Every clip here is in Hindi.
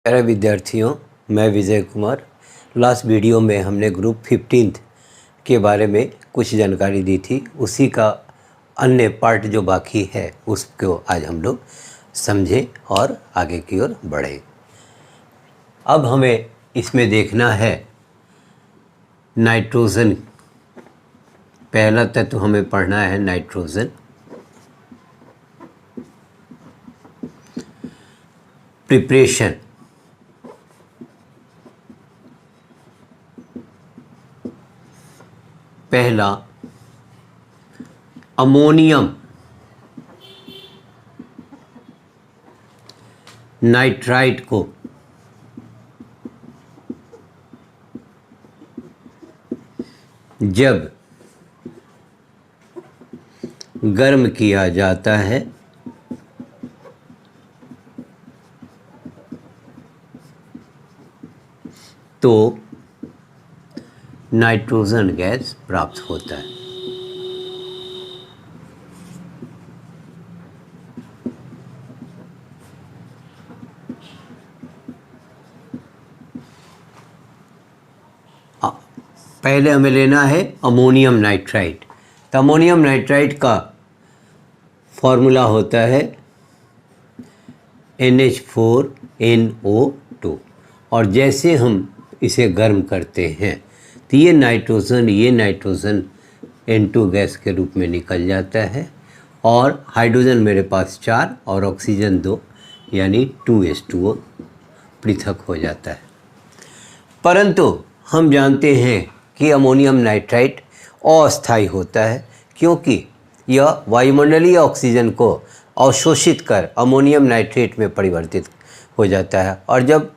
प्यारे विद्यार्थियों, मैं विजय कुमार। लास्ट वीडियो में हमने ग्रुप 15 के बारे में कुछ जानकारी दी थी। उसी का अन्य पार्ट जो बाकी है उसको आज हम लोग समझें और आगे की ओर बढ़ें। अब हमें इसमें देखना है नाइट्रोजन। पहला तत्व हमें पढ़ना है नाइट्रोजन। प्रिपरेशन। पहला अमोनियम नाइट्राइट को जब गर्म किया जाता है तो नाइट्रोजन गैस प्राप्त होता है। पहले हमें लेना है अमोनियम नाइट्राइट। तो अमोनियम नाइट्राइट का फॉर्मूला होता है NH4NO2। और जैसे हम इसे गर्म करते हैं तो ये नाइट्रोजन N2 गैस के रूप में निकल जाता है और हाइड्रोजन मेरे पास 4 और ऑक्सीजन 2 यानी 2H2O पृथक हो जाता है। परंतु हम जानते हैं कि अमोनियम नाइट्राइट अस्थायी होता है, क्योंकि यह वायुमंडलीय ऑक्सीजन को अवशोषित कर अमोनियम नाइट्रेट में परिवर्तित हो जाता है। और जब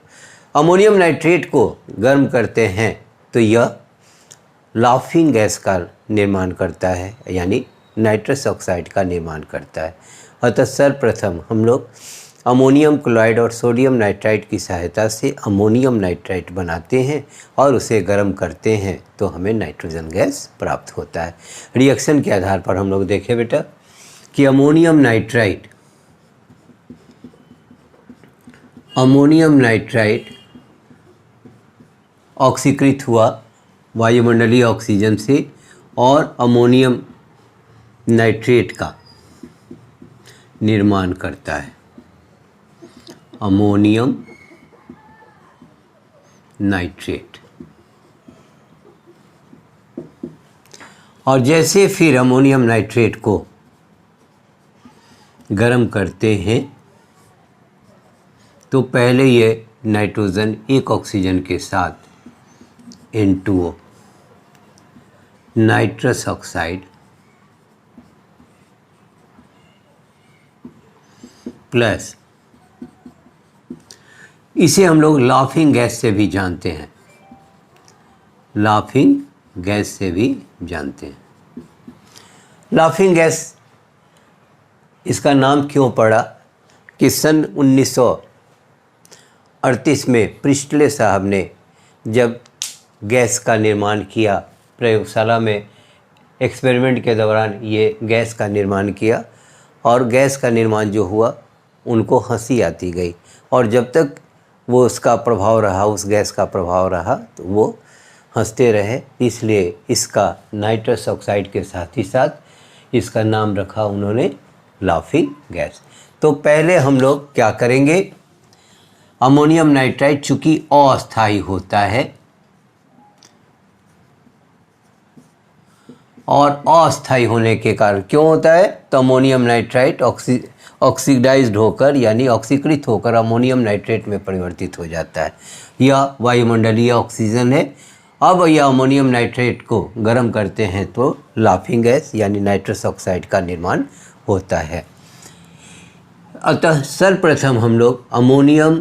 अमोनियम नाइट्रेट को गर्म करते हैं तो यह लाफिंग गैस का निर्माण करता है, यानी नाइट्रस ऑक्साइड का निर्माण करता है। अतः सर्वप्रथम हम लोग अमोनियम क्लोराइड और सोडियम नाइट्राइट की सहायता से अमोनियम नाइट्राइट बनाते हैं और उसे गर्म करते हैं तो हमें नाइट्रोजन गैस प्राप्त होता है। रिएक्शन के आधार पर हम लोग देखें बेटा कि अमोनियम नाइट्राइट ऑक्सीकृत हुआ वायुमंडलीय ऑक्सीजन से और अमोनियम नाइट्रेट का निर्माण करता है। Ammonium nitrate. और जैसे फिर अमोनियम नाइट्रेट को गर्म करते हैं तो पहले ये नाइट्रोजन एक ऑक्सीजन के साथ N2O नाइट्रस ऑक्साइड प्लस, इसे हम लोग लाफिंग गैस से भी जानते हैं। लाफिंग गैस लाफिंग गैस इसका नाम क्यों पड़ा कि सन 1938 में प्रिस्टले साहब ने जब गैस का निर्माण किया, प्रयोगशाला में एक्सपेरिमेंट के दौरान ये गैस का निर्माण किया और गैस का निर्माण जो हुआ उनको हंसी आती गई। और जब तक वो उसका प्रभाव रहा, उस गैस का प्रभाव रहा, तो वो हंसते रहे। इसलिए इसका नाइट्रस ऑक्साइड के साथ ही साथ इसका नाम रखा उन्होंने लाफिंग गैस। तो पहले हम लोग क्या करेंगे, अमोनियम नाइट्राइट चूँकि अस्थायी होता है और अस्थायी होने के कारण क्यों होता है, तो अमोनियम नाइट्राइट ऑक्सीडाइज्ड होकर यानी ऑक्सीकृत होकर अमोनियम नाइट्रेट में परिवर्तित हो जाता है। यह वायुमंडलीय ऑक्सीजन है। अब यह अमोनियम नाइट्रेट को गर्म करते हैं तो लाफिंग गैस यानी नाइट्रस ऑक्साइड का निर्माण होता है। अतः सर्वप्रथम हम लोग अमोनियम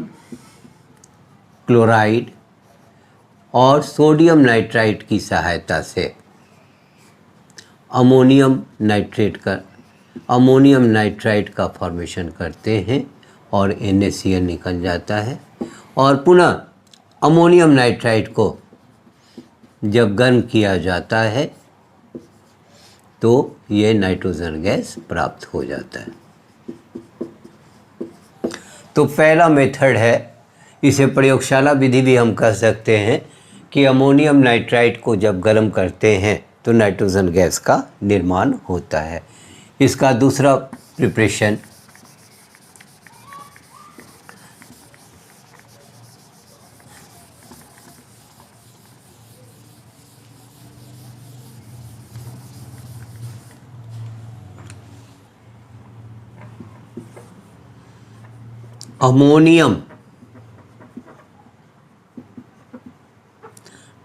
क्लोराइड और सोडियम नाइट्राइट की सहायता से अमोनियम नाइट्राइट का फॉर्मेशन करते हैं और NaCl निकल जाता है। और पुनः अमोनियम नाइट्राइट को जब गर्म किया जाता है तो ये नाइट्रोजन गैस प्राप्त हो जाता है। तो पहला मेथड है इसे प्रयोगशाला विधि भी हम कह सकते हैं कि अमोनियम नाइट्राइड को जब गर्म करते हैं तो नाइट्रोजन गैस का निर्माण होता है। इसका दूसरा प्रिपरेशन अमोनियम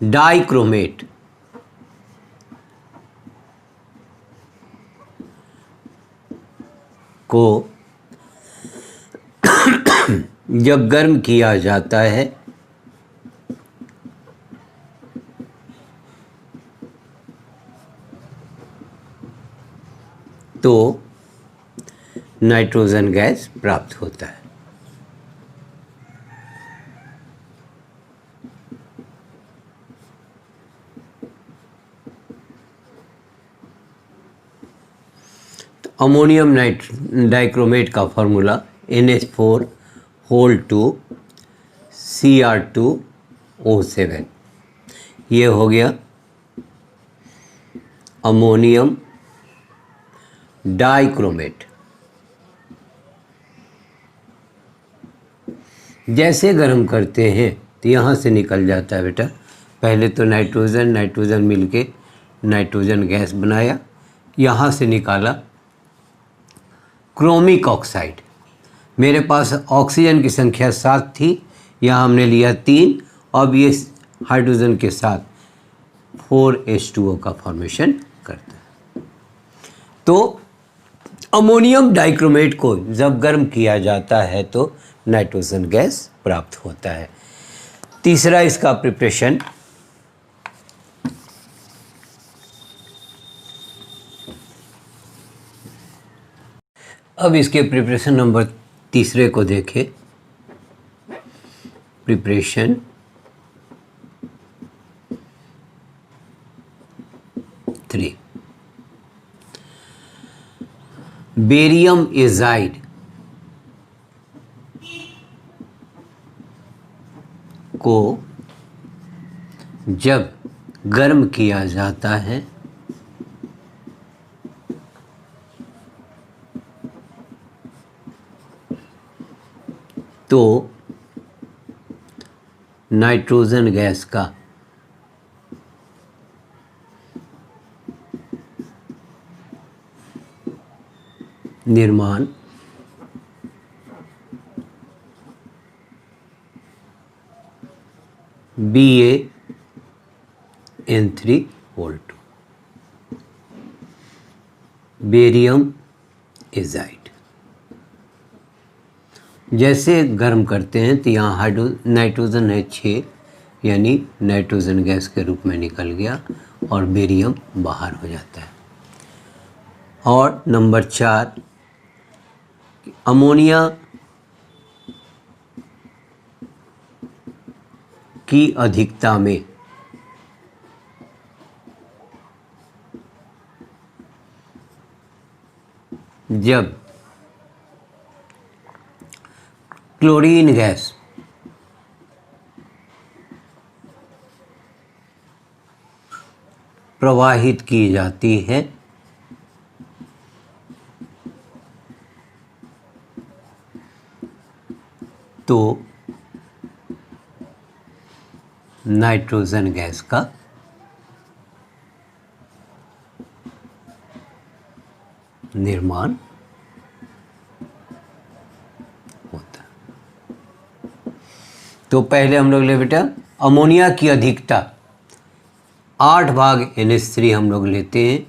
डाइक्रोमेट को जब गर्म किया जाता है तो नाइट्रोजन गैस प्राप्त होता है। अमोनियम डाइक्रोमेट का फॉर्मूला NH4 होल 2 Cr2O7, ये हो गया अमोनियम डाइक्रोमेट। जैसे गर्म करते हैं तो यहाँ से निकल जाता है बेटा, पहले तो नाइट्रोजन मिलके नाइट्रोजन गैस बनाया, यहाँ से निकाला क्रोमिक ऑक्साइड। मेरे पास ऑक्सीजन की संख्या 7 थी, यहाँ हमने लिया 3, अब ये हाइड्रोजन के साथ 4H2O का फॉर्मेशन करता है। तो अमोनियम डाइक्रोमेट को जब गर्म किया जाता है तो नाइट्रोजन गैस प्राप्त होता है। तीसरा इसका प्रिपरेशन अब इसके प्रिपरेशन नंबर तीसरे को देखें। प्रिपरेशन थ्री, बेरियम एजाइड को जब गर्म किया जाता है तो नाइट्रोजन गैस का निर्माण BaN3O2 बेरियम एजाइड। जैसे गर्म करते हैं तो यहाँ नाइट्रोजन है 6, यानी नाइट्रोजन गैस के रूप में निकल गया और बेरियम बाहर हो जाता है। और नंबर 4, अमोनिया की अधिकता में जब क्लोरीन गैस प्रवाहित की जाती है तो नाइट्रोजन गैस का निर्माण होता है। तो पहले हम लोग ले बेटा अमोनिया की अधिकता 8 भाग NH3 हम लोग लेते हैं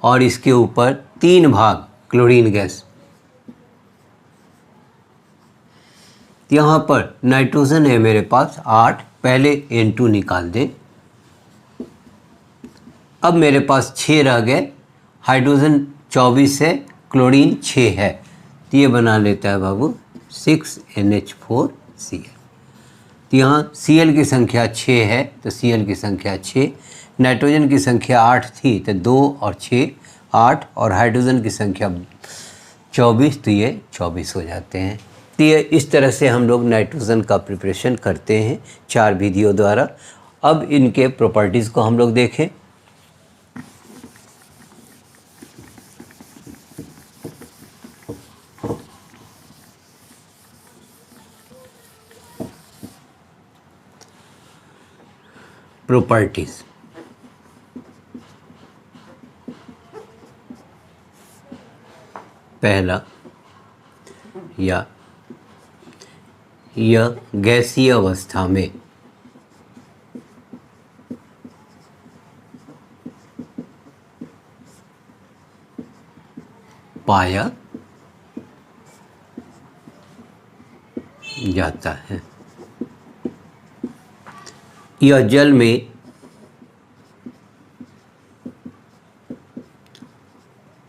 और इसके ऊपर 3 भाग क्लोरीन गैस। यहाँ पर नाइट्रोजन है मेरे पास 8, पहले N2 निकाल दें। अब मेरे पास 6 रह गए, हाइड्रोजन 24 है, क्लोरीन 6 है, तो ये बना लेता है बाबू 6NH4Cl। तो यहाँ Cl की संख्या 6 है तो Cl की संख्या 6, नाइट्रोजन की संख्या 8 थी तो 2 और 6 8, और हाइड्रोजन की संख्या 24 तो ये 24 हो जाते हैं। तो ये इस तरह से हम लोग नाइट्रोजन का प्रिपरेशन करते हैं 4 विधियों द्वारा। अब इनके प्रॉपर्टीज़ को हम लोग देखें। प्रॉपर्टीज, पहला, यह गैसीय अवस्था में पाया जाता है। यह जल में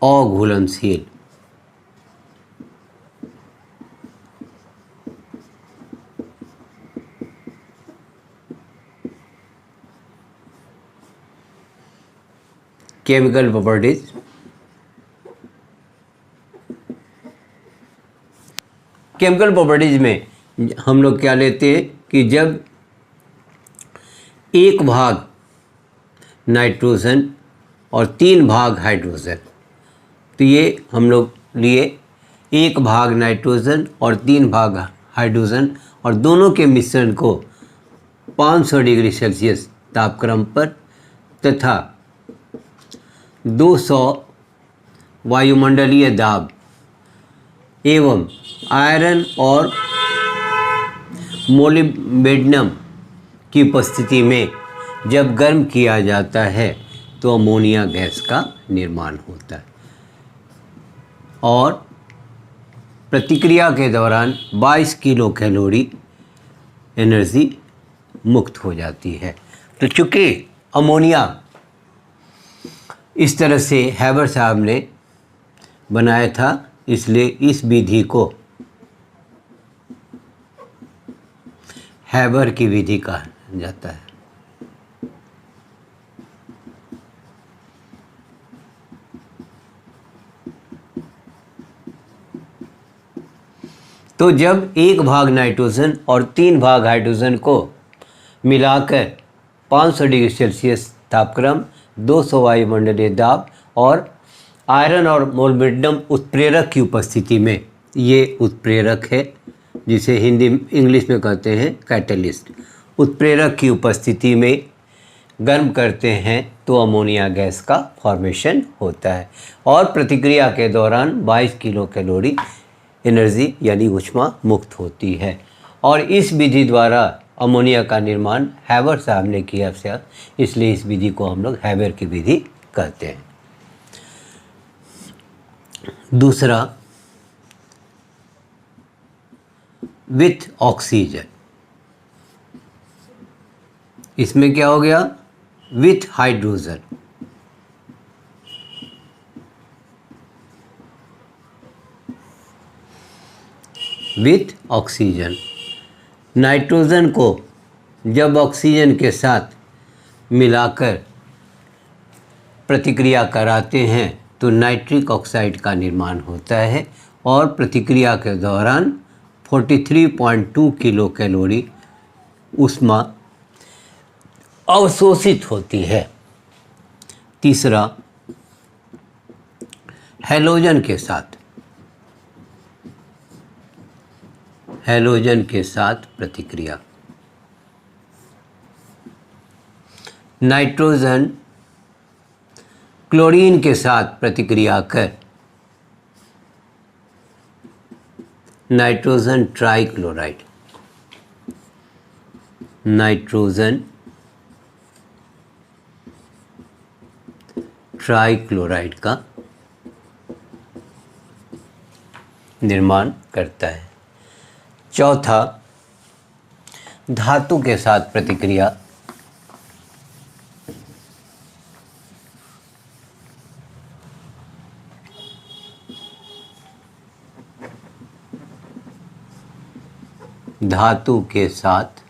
अघुलनशील केमिकल प्रॉपर्टीज, केमिकल प्रॉपर्टीज में हम लोग क्या लेते हैं कि जब एक भाग नाइट्रोजन और 3 भाग हाइड्रोजन, तो ये हम लोग लिए 1 भाग नाइट्रोजन और 3 भाग हाइड्रोजन और दोनों के मिश्रण को 500 डिग्री सेल्सियस तापक्रम पर तथा 200 वायुमंडलीय दाब एवं आयरन और मोलिब्डेनम की उपस्थिति में जब गर्म किया जाता है तो अमोनिया गैस का निर्माण होता है और प्रतिक्रिया के दौरान 22 किलो कैलोरी एनर्जी मुक्त हो जाती है। तो चूँकि अमोनिया इस तरह से हैबर साहब ने बनाया था, इसलिए इस विधि को हैबर की विधि कहा जाता है। तो जब 1 भाग नाइट्रोजन और 3 भाग हाइड्रोजन को मिलाकर 500 डिग्री सेल्सियस तापक्रम, 200 वायुमंडलीय दाब और आयरन और मोलिब्डेनम उत्प्रेरक की उपस्थिति में, ये उत्प्रेरक है जिसे हिंदी इंग्लिश में कहते हैं कैटलिस्ट, उत्प्रेरक की उपस्थिति में गर्म करते हैं तो अमोनिया गैस का फॉर्मेशन होता है और प्रतिक्रिया के दौरान 22 किलो कैलोरी एनर्जी यानी ऊष्मा मुक्त होती है। और इस विधि द्वारा अमोनिया का निर्माण हैबर साहब ने किया था, इसलिए इस विधि को हम लोग हैबर की विधि कहते हैं। दूसरा, विथ ऑक्सीजन, इसमें क्या हो गया, with hydrogen. With oxygen, nitrogen को जब ऑक्सीजन के साथ मिलाकर प्रतिक्रिया कराते हैं तो नाइट्रिक ऑक्साइड का निर्माण होता है और प्रतिक्रिया के दौरान 43.2 किलो कैलोरी ऊष्मा अवशोषित होती है। तीसरा, हैलोजन के साथ, हैलोजन के साथ प्रतिक्रिया, नाइट्रोजन क्लोरीन के साथ प्रतिक्रिया कर नाइट्रोजन ट्राइक्लोराइड, नाइट्रोजन ट्राइक्लोराइड का निर्माण करता है। चौथा, धातु के साथ प्रतिक्रिया, धातु के साथ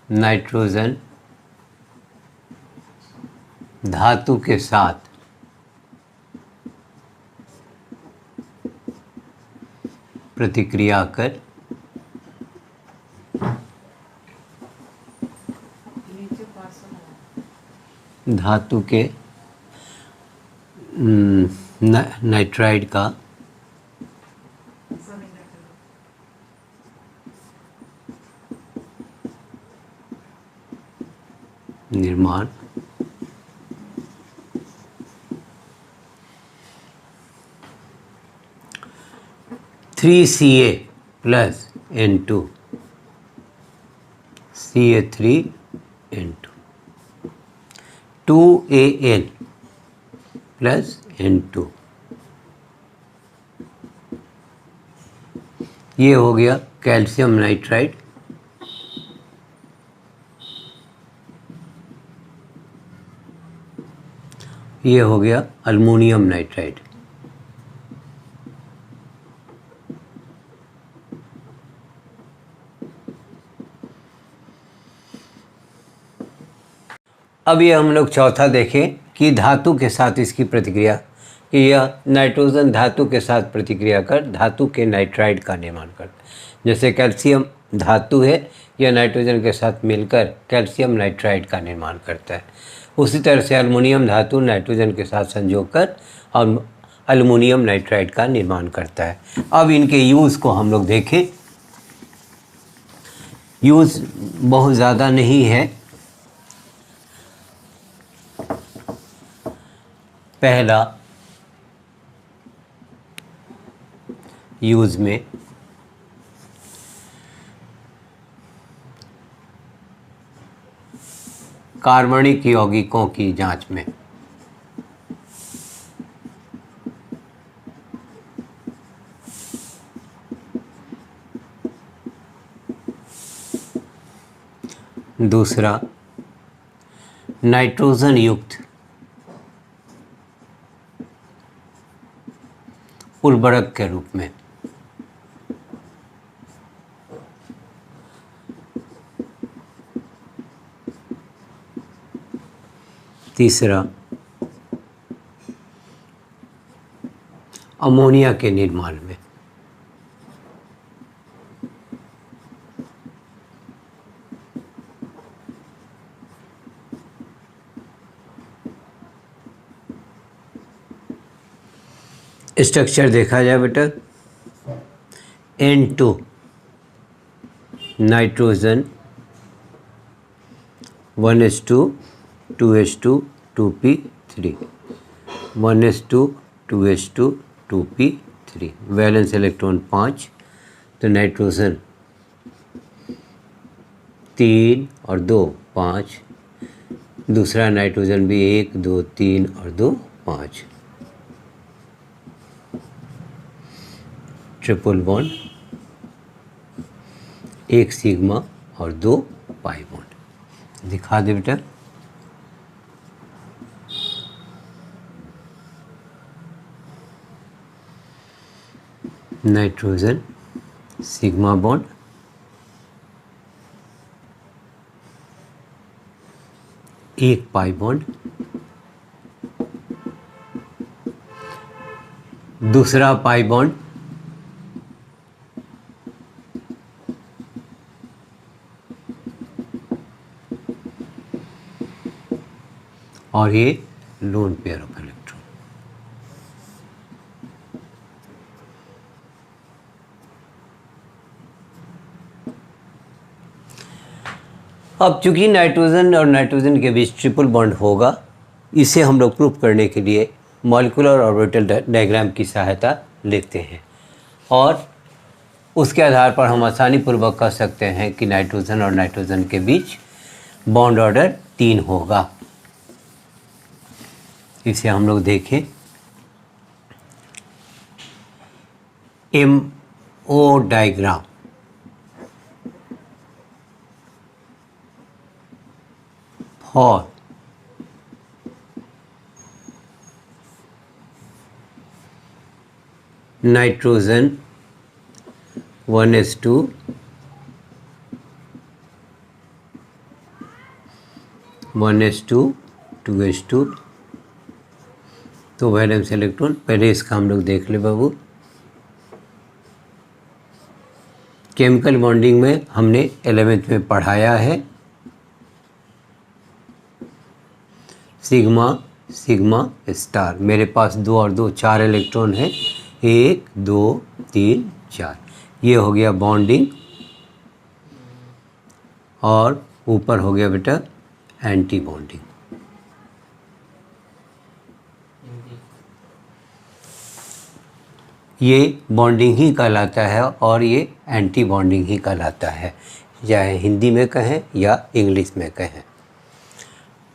नाइट्रोजन धातु के साथ प्रतिक्रिया कर धातु के नाइट्राइड का निर्माण CA plus N2 Ca3N2 2Al plus N2 ये हो गया कैल्शियम नाइट्राइड। ये हो गया अल्युमिनियम नाइट्राइड। अब ये हम लोग चौथा देखें कि धातु के साथ इसकी प्रतिक्रिया, कि यह नाइट्रोजन धातु के साथ प्रतिक्रिया कर धातु के नाइट्राइड का निर्माण करता है। जैसे कैल्शियम धातु है, यह नाइट्रोजन के साथ मिलकर कैल्शियम नाइट्राइड का निर्माण करता है। उसी तरह से अल्युमिनियम धातु नाइट्रोजन के साथ संजोग कर और अल्युमिनियम नाइट्राइड का निर्माण करता है। अब इनके यूज़ को हम लोग देखें। यूज़ बहुत ज़्यादा नहीं है। पहला यूज़ में कार्बनिक यौगिकों की जांच में दूसरा नाइट्रोजन युक्त उर्वरक के रूप में, तीसरा अमोनिया के निर्माण में, स्ट्रक्चर देखा जाए बेटा, N2 nitrogen 1s2 2s2 2p3 1s2 2s2 2p3 valence electron 5, तो नाइट्रोजन 3 और 2 5, दूसरा नाइट्रोजन भी 1 2 3 और 2 5, ट्रिपल बॉन्ड, 1 सिग्मा और 2 पाई बॉन्ड। दिखा दे बेटा। नाइट्रोजन सिग्मा बॉन्ड, एक पाई बॉन्ड, दूसरा पाई बॉन्ड, और ये लोन पेयर ऑफ इलेक्ट्रॉन। अब चूंकि नाइट्रोजन और नाइट्रोजन के बीच ट्रिपल बॉन्ड होगा, इसे हम लोग प्रूफ करने के लिए मॉलिक्यूलर ऑर्बिटल डायग्राम की सहायता लेते हैं और उसके आधार पर हम आसानी पूर्वक कह सकते हैं कि नाइट्रोजन और नाइट्रोजन के बीच बॉन्ड ऑर्डर 3 होगा। इसे हम लोग देखें। MO diagram, for nitrogen 1s2 1s2 2s2, तो वैलेंस इलेक्ट्रॉन, पहले इसका हम लोग देख ले बाबू। केमिकल बॉन्डिंग में हमने 11th में पढ़ाया है, सिग्मा सिग्मा स्टार। मेरे पास 2 और 2 4 इलेक्ट्रॉन हैं, 1 2 3 4। ये हो गया बॉन्डिंग, और ऊपर हो गया बेटा एंटी बॉन्डिंग। ये बॉन्डिंग ही कहलाता है और ये एंटी बॉन्डिंग ही कहलाता है, चाहे हिंदी में कहें या इंग्लिश में कहें।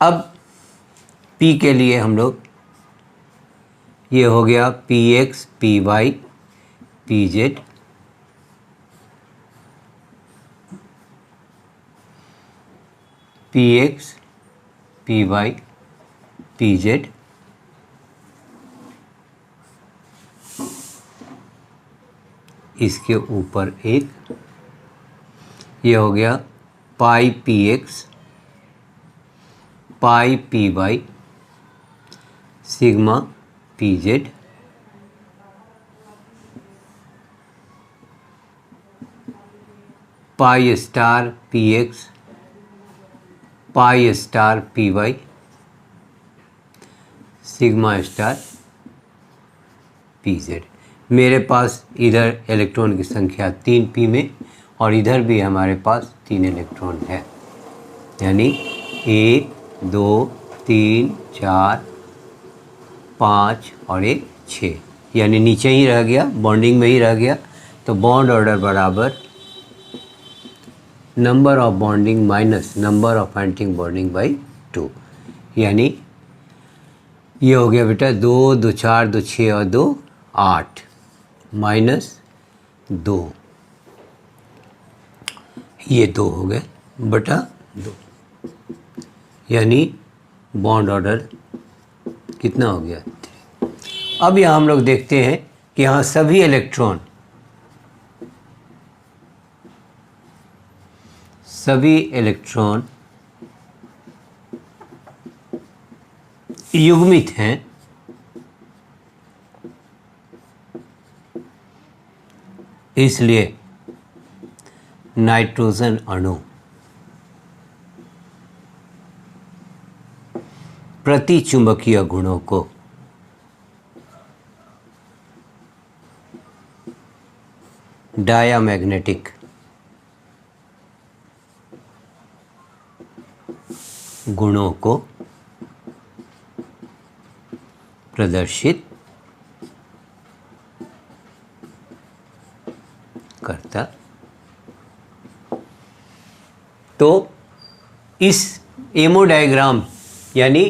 अब P के लिए हम लोग, ये हो गया PX PY PZ, PX PY PZ, इसके ऊपर एक, ये हो गया पाई PX पाई PY sigma PZ, pi star PX pi star PY sigma star PZ। मेरे पास इधर इलेक्ट्रॉन की संख्या 3p में, और इधर भी हमारे पास 3 इलेक्ट्रॉन है, यानी 1 2 3 4 5 और 1 6, यानी नीचे ही रह गया, बॉन्डिंग में ही रह गया। तो बॉन्ड ऑर्डर बराबर number of bonding minus number of anti bonding by 2, यानी ये हो गया बेटा 2 2 4 2 6 और 2 8 माइनस 2, ये 2 हो गए बटा 2, यानी बॉन्ड ऑर्डर कितना हो गया 3। अब यहाँ हम लोग देखते हैं कि यहाँ सभी इलेक्ट्रॉन युग्मित हैं, इसलिए नाइट्रोजन अणु प्रतिचुंबकीय गुणों को डायामैग्नेटिक गुणों को प्रदर्शित करता। तो इस एमो डायग्राम यानी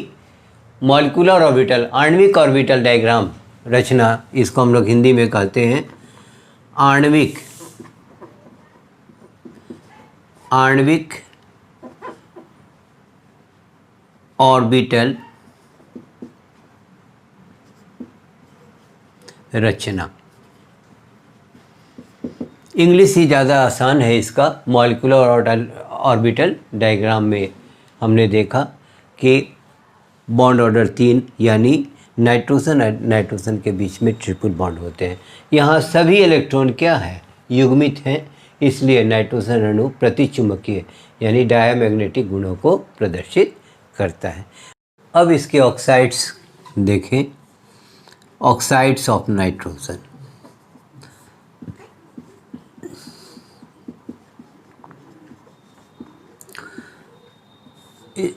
मॉलिक्यूलर ऑर्बिटल, आणविक ऑर्बिटल डायग्राम रचना, इसको हम लोग हिंदी में कहते हैं आणविक ऑर्बिटल रचना। इंग्लिश ही ज़्यादा आसान है इसका। मॉलिक्यूलर ऑर्बिटल डायग्राम में हमने देखा कि बॉन्ड ऑर्डर 3, यानी नाइट्रोजन और नाइट्रोजन के बीच में ट्रिपल बॉन्ड होते हैं। यहाँ सभी इलेक्ट्रॉन क्या है, युग्मित हैं, इसलिए नाइट्रोजन अणु प्रतिचुंबकीय यानी डायामैग्नेटिक गुणों को प्रदर्शित करता है। अब इसके ऑक्साइड्स देखें, ऑक्साइड्स ऑफ नाइट्रोजन।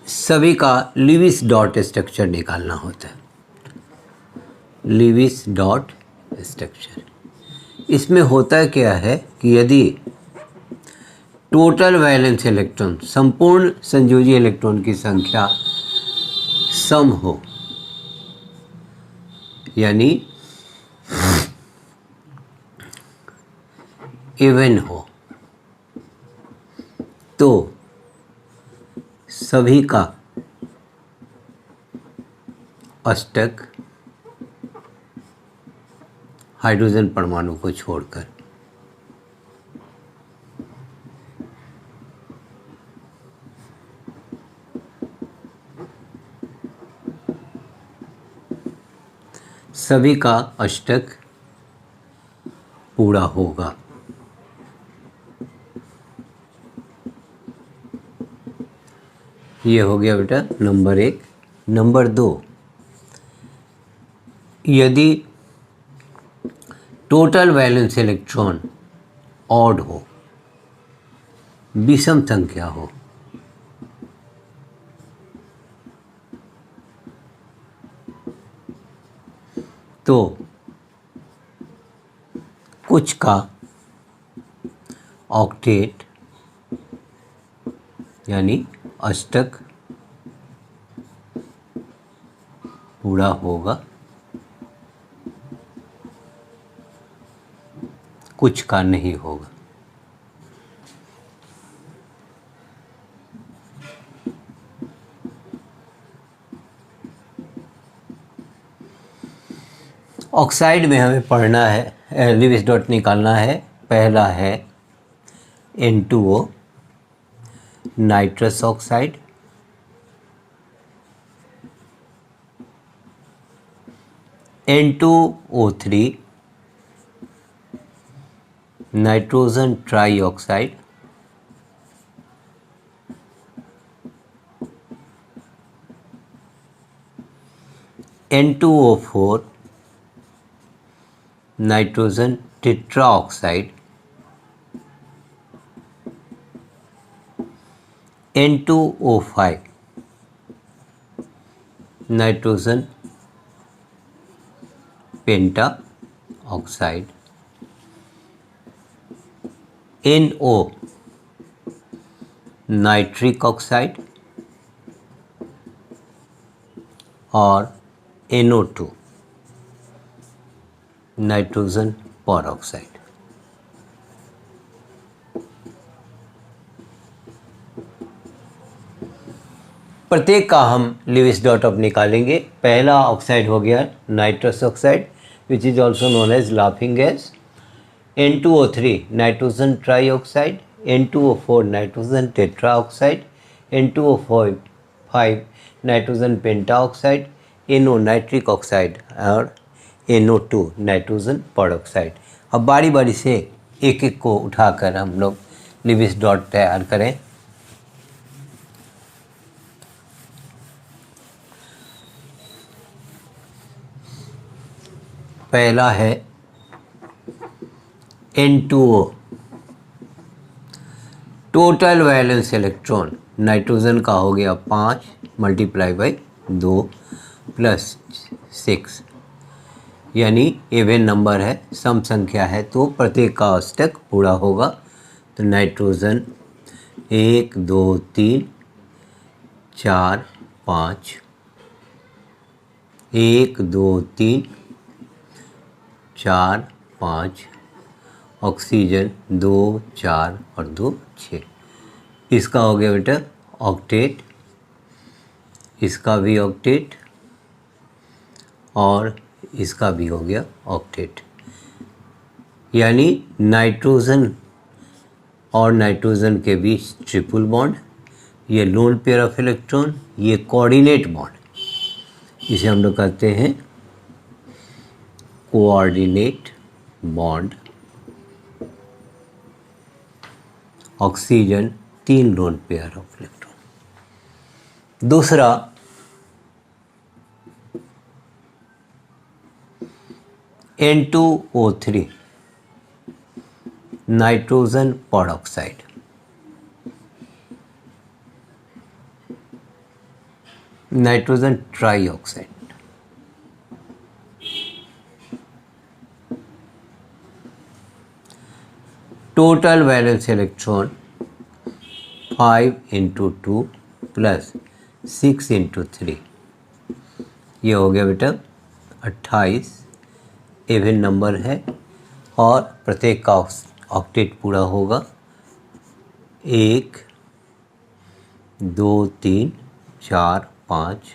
सभी का लीविस डॉट स्ट्रक्चर निकालना होता है। लीविस डॉट स्ट्रक्चर, इसमें होता क्या है कि यदि टोटल वैलेंस इलेक्ट्रॉन, संपूर्ण संयोजी इलेक्ट्रॉन की संख्या सम हो, यानी इवन हो, तो सभी का अष्टक हाइड्रोजन परमाणु को छोड़कर सभी का अष्टक पूरा होगा। ये हो गया बेटा नंबर 1। नंबर 2, यदि टोटल वैलेंस इलेक्ट्रॉन ऑड हो, विषम संख्या हो, तो कुछ का ऑक्टेट यानी अष्टक पूरा होगा, कुछ का नहीं होगा। ऑक्साइड में हमें पढ़ना है, लिविस डॉट निकालना है। पहला है N2O nitrous oxide, N2O3 nitrogen tri oxide, N2O4 nitrogen tetra oxide, N2O5 nitrogen penta oxide, NO nitric oxide और NO2 नाइट्रोजन पर ऑक्साइड। प्रत्येक का हम लिविस डॉट अब निकालेंगे। पहला ऑक्साइड हो गया nitrous oxide which is also known as laughing gas, N2O3 nitrogen tri oxide, N2O4 nitrogen tetra oxide, N2O5 nitrogen penta oxide, NO nitric oxide और NO2 नाइट्रोजन पर ऑक्साइड। अब बारी बारी से एक एक को उठाकर हम लोग लिविस डॉट तैयार करें। पहला है N2O total valence electron, nitrogen का हो गया 5 मल्टीप्लाई बाई 2 प्लस 6 यानी इवन नंबर है, सम संख्या है तो प्रत्येक का अष्टक पूरा होगा। तो नाइट्रोजन 1 2 3 4 5, 1 2 3 4 5, ऑक्सीजन 2 4 और 2 6। इसका हो गया बेटा ऑक्टेट, इसका भी ऑक्टेट और इसका भी हो गया ऑक्टेट। यानी नाइट्रोजन और नाइट्रोजन के बीच ट्रिपल बॉन्ड, ये लोन पेयर ऑफ इलेक्ट्रॉन, ये कोऑर्डिनेट बॉन्ड, इसे हम लोग कहते हैं coordinate bond. Oxygen 3 lone pair of electron. दूसरा N2O3 नाइट्रोजन पर oxide, nitrogen tri oxide, total valence electron 5 × 2 plus 6 × 3, ये हो गया बेटा 28। इवन नंबर है और प्रत्येक का ऑक्टेट पूरा होगा। 1 2 3 4 5,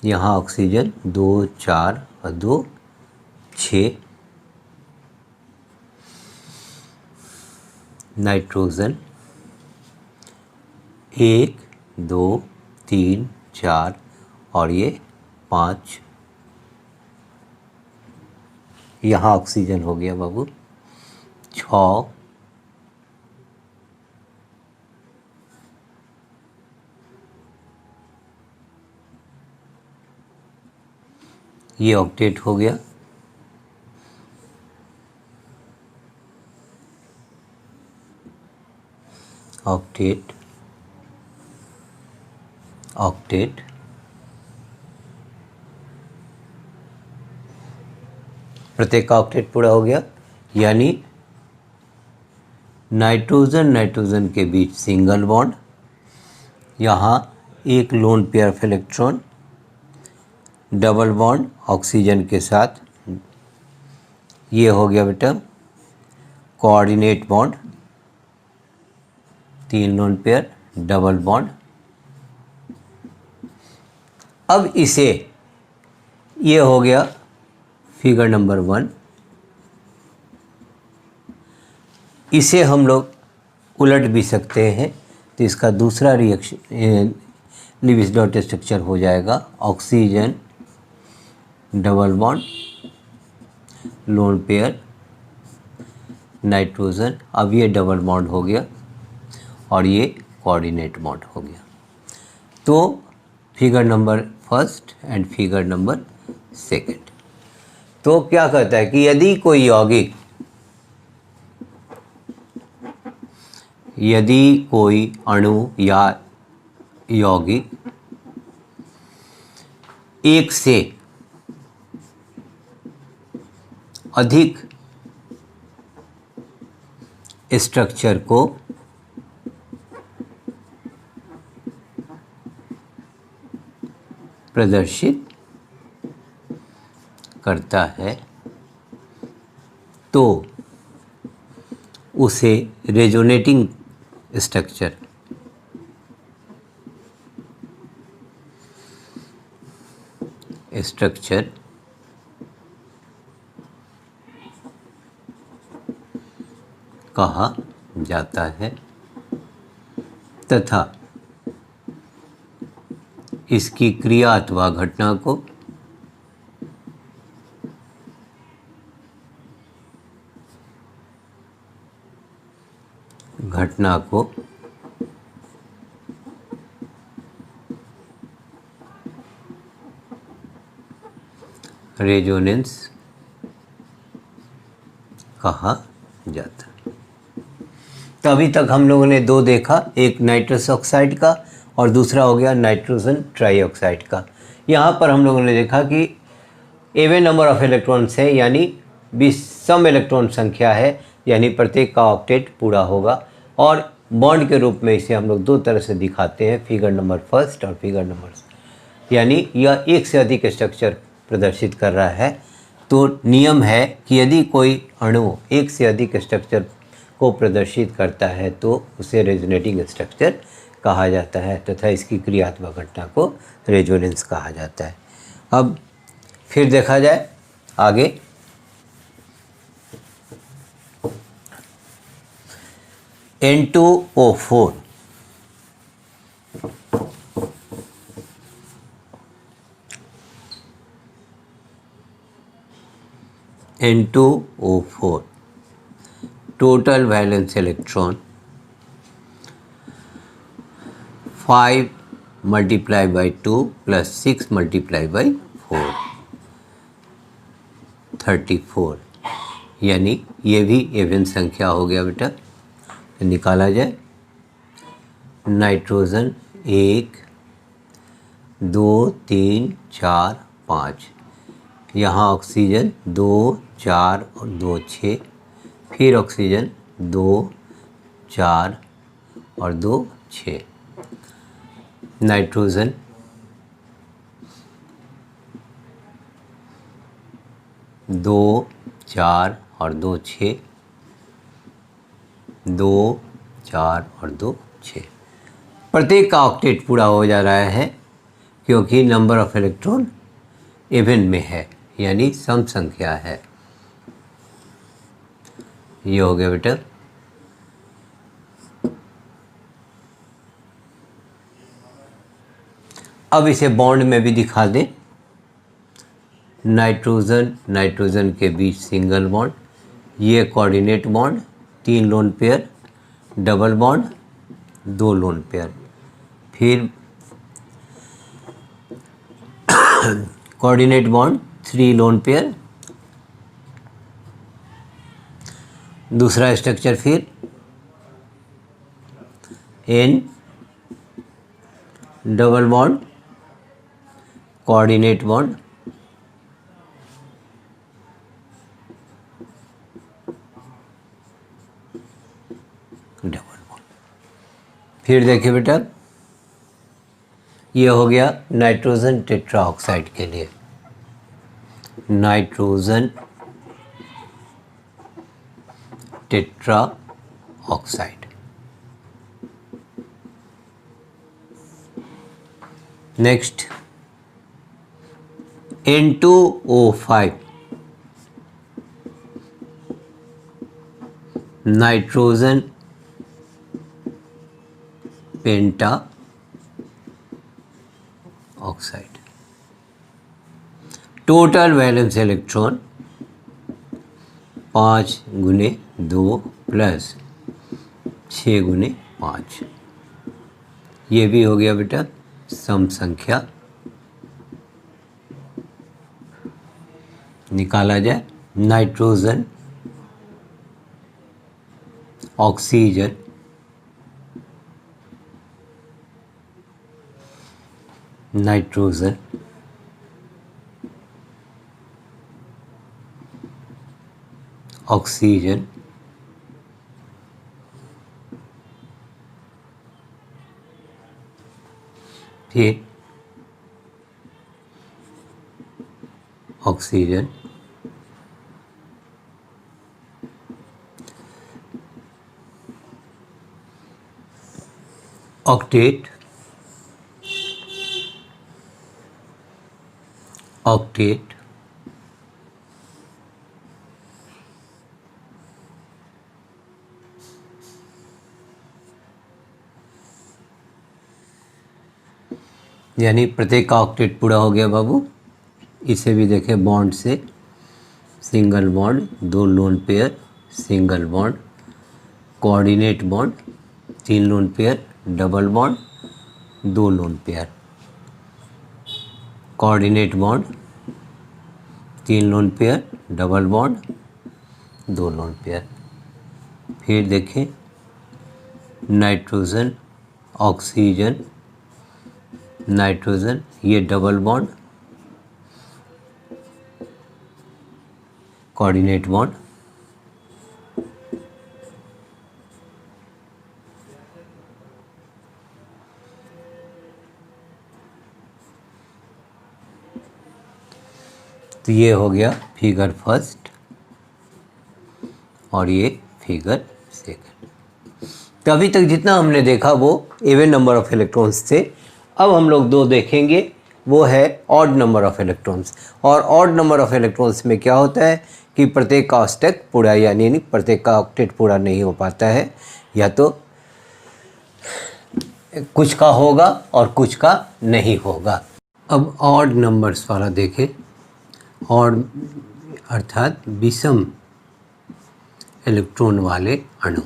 यहाँ ऑक्सीजन 2 4 और 2 6, नाइट्रोजन 1 2 3 4 और ये 5, यहाँ ऑक्सीजन हो गया बाबू 6, ये ऑक्टेट हो गया, ऑक्टेट, ऑक्टेट, प्रत्येक का ऑक्टेट पूरा हो गया, यानी नाइट्रोजन नाइट्रोजन के बीच सिंगल बॉन्ड, यहाँ एक lone pair of electron, double bond oxygen के साथ, ये हो गया बेटा coordinate bond, 3 lone pair, double bond. अब इसे, ये हो गया फिगर नंबर 1। इसे हम लोग उलट भी सकते हैं, तो इसका दूसरा रिएक्शन लीविस डॉट स्ट्रक्चर हो जाएगा oxygen double bond, lone pair, nitrogen. अब ये डबल बॉन्ड हो गया और ये कोऑर्डिनेट बॉन्ड हो गया। तो figure number 1 and figure number 2। तो क्या कहता है कि यदि कोई यौगिक, यदि कोई अणु या यौगिक एक से अधिक स्ट्रक्चर को प्रदर्शित करता है तो उसे रेजोनेटिंग स्ट्रक्चर कहा जाता है तथा इसकी क्रिया अथवा घटना को रेजोनेंस कहा जाता है। तो अभी तक हम लोगों ने 2 देखा, एक नाइट्रस ऑक्साइड का और दूसरा हो गया नाइट्रोजन ट्राईऑक्साइड का। यहाँ पर हम लोगों ने देखा कि इवन नंबर ऑफ इलेक्ट्रॉन्स है, यानी 20 सम इलेक्ट्रॉन संख्या है, यानी प्रत्येक का ऑक्टेट पूरा होगा। और बॉन्ड के रूप में इसे हम लोग 2 तरह से दिखाते हैं, फिगर नंबर 1 और फिगर नंबर, यानी यह एक से अधिक स्ट्रक्चर प्रदर्शित कर रहा है। तो नियम है कि यदि कोई अणु एक से अधिक स्ट्रक्चर को प्रदर्शित करता है तो उसे रेजोनेटिंग स्ट्रक्चर कहा जाता है तथा इसकी क्रियात्मक घटना को रेजोनेंस कहा जाता है। अब फिर देखा जाए आगे। N2O4 N2O4 total valence electron 5 multiplied by 2 plus 6 multiplied by 4 34, यानी ये भी इवन संख्या हो गया बेटा। तो निकाला जाए, नाइट्रोजन 1 2 3 4 5, यहाँ ऑक्सीजन 2 4 और 2 6, फिर ऑक्सीजन 2 4 और 2 6, नाइट्रोजन 2 4 और 2 6, 2 4 और 2 6। प्रत्येक का ऑक्टेट पूरा हो जा रहा है क्योंकि नंबर ऑफ इलेक्ट्रॉन इवन में है, यानी सम संख्या है। ये हो गया बेटा। अब इसे बॉन्ड में भी दिखा दें। नाइट्रोजन नाइट्रोजन के बीच सिंगल बॉन्ड, ये coordinate bond, 3 lone pair, double bond 2 lone pair, फिर कोऑर्डिनेट बॉन्ड 3 लोन पेयर। दूसरा स्ट्रक्चर फिर N double bond coordinate bond, double bond. फिर देखिए बेटा, ये हो गया नाइट्रोजन टेट्रा ऑक्साइड के लिए, nitrogen tetra oxide. Next N2O5 nitrogen penta oxide. Total valence electron 5 गुने 2 प्लस 6 गुने 5। ये भी हो गया बेटा सम संख्या। निकाला जाए नाइट्रोजन ऑक्सीजन नाइट्रोजन ऑक्सीजन फिर ऑक्सीजन ऑक्टेट ऑक्टेट यानी प्रत्येक का ऑक्टेट पूरा हो गया बाबू। इसे भी देखें बॉन्ड से, single bond, 2 lone pair, single bond, coordinate bond, 3 lone pair, double bond, 2 lone pair, coordinate bond, 3 lone pair, double bond, 2 lone pair. फिर देखें नाइट्रोजन ऑक्सीजन नाइट्रोजन, ये डबल बॉन्ड, कोऑर्डिनेट बॉन्ड, तो ये हो गया फिगर फर्स्ट और ये फिगर सेकंड। तो अभी तक जितना हमने देखा वो इवन नंबर ऑफ इलेक्ट्रॉन्स थे। अब हम लोग 2 देखेंगे, वो है ऑड नंबर ऑफ इलेक्ट्रॉन्स। और ऑड नंबर ऑफ इलेक्ट्रॉन्स में क्या होता है कि प्रत्येक का ऑक्टेट पूरा यानी प्रत्येक का ऑक्टेट पूरा नहीं हो पाता है, या तो कुछ का होगा और कुछ का नहीं होगा। अब ऑड नंबर्स वाला देखें, ऑड अर्थात विषम इलेक्ट्रॉन वाले अणु।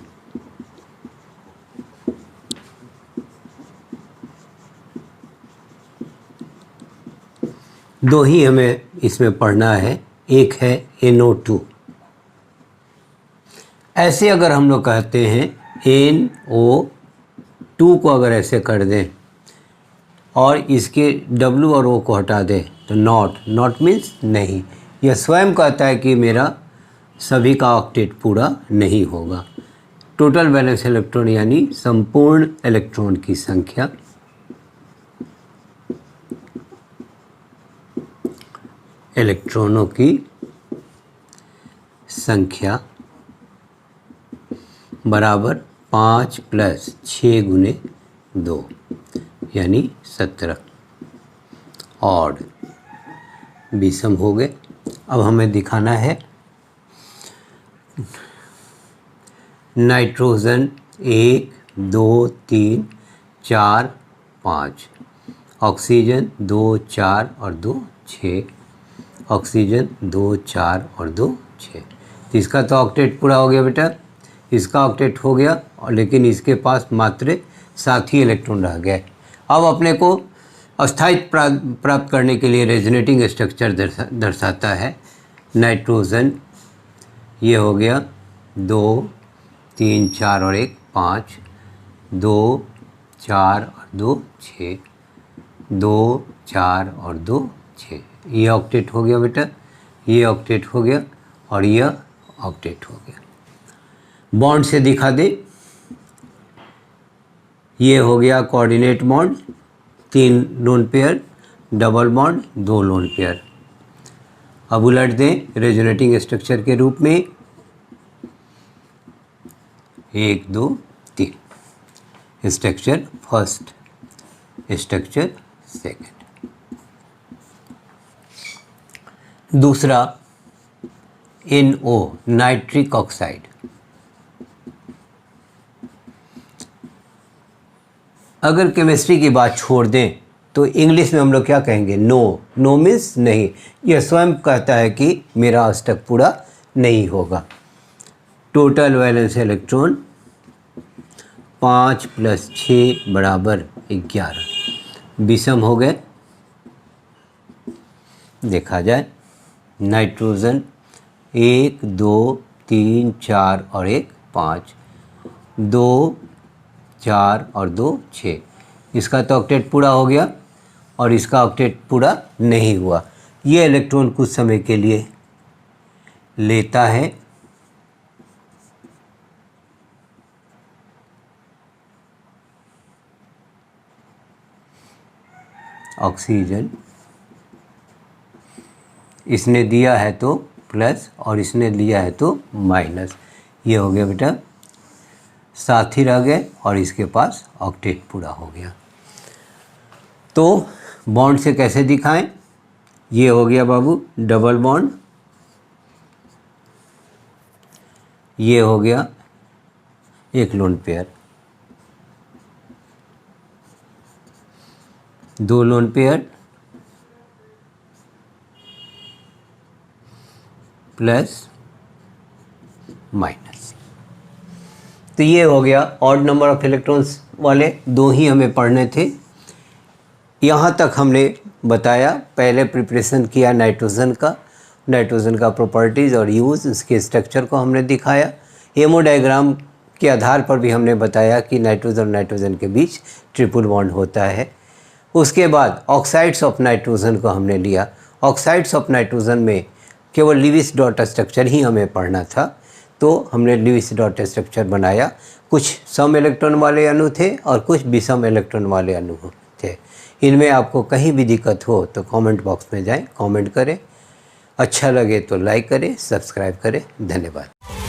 दो ही हमें इसमें पढ़ना है, एक है NO2। ऐसे अगर हम लोग कहते हैं NO2 को अगर ऐसे कर दें और इसके W और O को हटा दें तो नॉट मीन्स नहीं। यह स्वयं कहता है कि मेरा सभी का ऑक्टेट पूरा नहीं होगा। टोटल वैलेंस इलेक्ट्रॉन यानी संपूर्ण इलेक्ट्रॉन की संख्या, इलेक्ट्रॉनों की संख्या बराबर 5 प्लस 6 गुने 2 यानी 17। ऑड विषम हो गए। अब हमें दिखाना है नाइट्रोजन 1 2 3 4 5, ऑक्सीजन 2 4 और 2 6, ऑक्सीजन 2 4 और 2 6। इसका तो ऑक्टेट पूरा हो गया बेटा, इसका ऑक्टेट हो गया और लेकिन इसके पास मात्र 7 ही इलेक्ट्रॉन रह गए। अब अपने को अस्थायित्व प्राप्त करने के लिए रेजोनेटिंग स्ट्रक्चर दर्शाता है नाइट्रोजन। ये हो गया 2 3 4 और 1 5, 2 4 और 2 6, 2 4 और 2 6। ये ऑक्टेट हो गया बेटा, ये ऑक्टेट हो गया और यह ऑक्टेट हो गया। बॉन्ड से दिखा दे। ये हो गया coordinate bond, 3 lone pair, double bond 2 lone pair. अब उलट दें रेजोनेटिंग स्ट्रक्चर के रूप में 1 2 3। Structure first, structure second. दूसरा NO नाइट्रिक ऑक्साइड। अगर केमिस्ट्री की बात छोड़ दें तो इंग्लिश में हम लोग क्या कहेंगे? नो। नो मीन्स नहीं। यह स्वयं कहता है कि मेरा अष्टक पूरा नहीं होगा। Total valence electron 5 + 6 = 11। विषम हो गए। देखा जाए नाइट्रोजन 1 2 3 4 और 1 5, 2 4 और 2 6। इसका तो ऑक्टेट पूरा हो गया और इसका ऑक्टेट पूरा नहीं हुआ। ये इलेक्ट्रॉन कुछ समय के लिए लेता है ऑक्सीजन। इसने दिया है तो प्लस और इसने लिया है तो माइनस। ये हो गया बेटा, साथ ही रह गए और इसके पास ऑक्टेट पूरा हो गया। तो बॉन्ड से कैसे दिखाएं? ये हो गया बाबू डबल बॉन्ड, ये हो गया 1 lone pair, 2 lone pair plus minus. तो ये हो गया ऑड नंबर ऑफ इलेक्ट्रॉन्स वाले 2 ही हमें पढ़ने थे। यहाँ तक हमने बताया, पहले प्रिपरेशन किया नाइट्रोजन का प्रॉपर्टीज़ और यूज़, उसके स्ट्रक्चर को हमने दिखाया। हेमोडायग्राम के आधार पर भी हमने बताया कि नाइट्रोजन और नाइट्रोजन के बीच ट्रिपल बॉन्ड होता है। उसके बाद ऑक्साइड्स ऑफ नाइट्रोजन को हमने लिया। ऑक्साइड्स ऑफ नाइट्रोजन में केवल लीविस डॉट स्ट्रक्चर ही हमें पढ़ना था, तो हमने लीविस डॉट स्ट्रक्चर बनाया। कुछ सम इलेक्ट्रॉन वाले अणु थे और कुछ विषम इलेक्ट्रॉन वाले अणु थे। इनमें आपको कहीं भी दिक्कत हो तो कमेंट बॉक्स में जाएं, कमेंट करें। अच्छा लगे तो लाइक करें, सब्सक्राइब करें। धन्यवाद।